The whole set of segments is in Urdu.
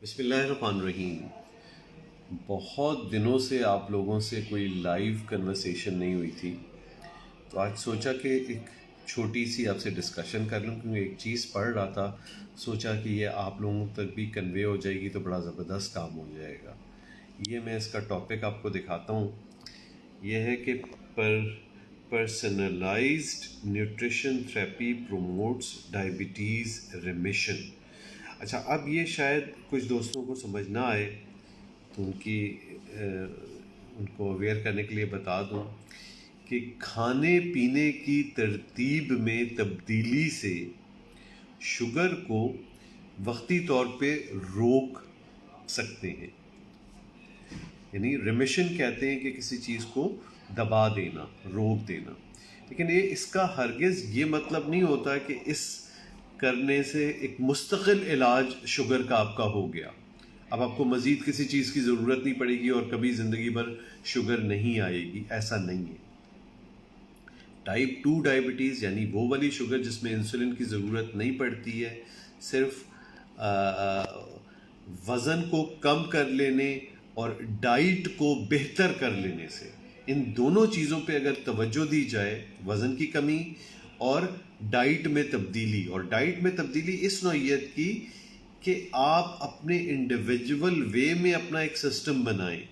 بسم اللہ الرحمن الرحیم۔ بہت دنوں سے آپ لوگوں سے کوئی لائیو کنورسیشن نہیں ہوئی تھی، تو آج سوچا کہ ایک چھوٹی سی آپ سے ڈسکشن کر لوں، کیونکہ ایک چیز پڑھ رہا تھا، سوچا کہ یہ آپ لوگوں تک بھی کنوے ہو جائے گی تو بڑا زبردست کام ہو جائے گا۔ یہ میں اس کا ٹاپک آپ کو دکھاتا ہوں۔ یہ ہے کہ personalised nutrition therapy promotes diabetes remission. اچھا، اب یہ شاید کچھ دوستوں کو سمجھ نہ آئے تو ان کو اویئر کرنے کے لیے بتا دوں کہ کھانے پینے کی ترتیب میں تبدیلی سے شوگر کو وقتی طور پہ روک سکتے ہیں، یعنی ریمیشن کہتے ہیں کہ کسی چیز کو دبا دینا، روک دینا۔ لیکن اس کا ہرگز یہ مطلب نہیں ہوتا کہ اس کرنے سے ایک مستقل علاج شوگر کا آپ کا ہو گیا، اب آپ کو مزید کسی چیز کی ضرورت نہیں پڑے گی اور کبھی زندگی بھر شوگر نہیں آئے گی، ایسا نہیں ہے۔ ٹائپ 2 ڈائبٹیز یعنی وہ والی شوگر جس میں انسولن کی ضرورت نہیں پڑتی ہے، صرف وزن کو کم کر لینے اور ڈائٹ کو بہتر کر لینے سے، ان دونوں چیزوں پہ اگر توجہ دی جائے، وزن کی کمی اور ڈائٹ میں تبدیلی، اور ڈائٹ میں تبدیلی اس نوعیت کی کہ آپ اپنے انڈیویجول وے میں اپنا ایک سسٹم بنائیں،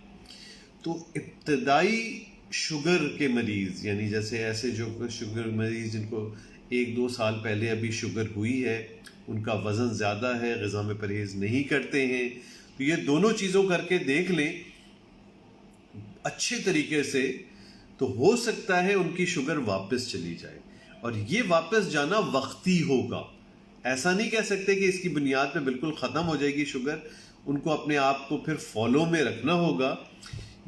تو ابتدائی شوگر کے مریض، یعنی جیسے ایسے جو شوگر مریض جن کو 1-2 سال پہلے ابھی شوگر ہوئی ہے، ان کا وزن زیادہ ہے، غذا میں پرہیز نہیں کرتے ہیں، تو یہ دونوں چیزوں کر کے دیکھ لیں اچھے طریقے سے، تو ہو سکتا ہے ان کی شوگر واپس چلی جائے، اور یہ واپس جانا وقتی ہوگا۔ ایسا نہیں کہہ سکتے کہ اس کی بنیاد پہ بالکل ختم ہو جائے گی شوگر، ان کو اپنے آپ کو پھر فالو میں رکھنا ہوگا۔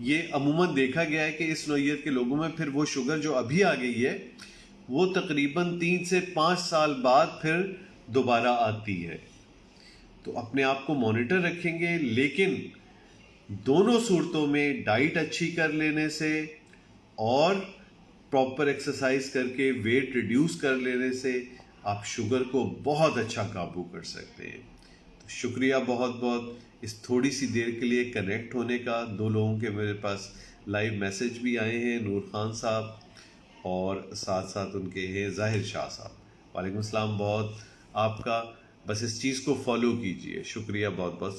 یہ عموماً دیکھا گیا ہے کہ اس نوعیت کے لوگوں میں پھر وہ شوگر جو ابھی آ گئی ہے وہ تقریباً 3 سے 5 سال بعد پھر دوبارہ آتی ہے۔ تو اپنے آپ کو مانیٹر رکھیں گے، لیکن دونوں صورتوں میں ڈائٹ اچھی کر لینے سے اور پراپر ایکسرسائز کر کے ویٹ ریڈیوس کر لینے سے آپ شوگر کو بہت اچھا قابو کر سکتے ہیں۔ تو شکریہ بہت بہت اس تھوڑی سی دیر کے لیے کنیکٹ ہونے کا۔ 2 لوگوں کے میرے پاس لائیو میسج بھی آئے ہیں، نور خان صاحب اور ساتھ ساتھ ان کے ہیں ظاہر شاہ صاحب۔ وعلیکم السلام، بہت آپ کا، بس اس چیز کو فالو کیجئے۔ شکریہ بہت بہت۔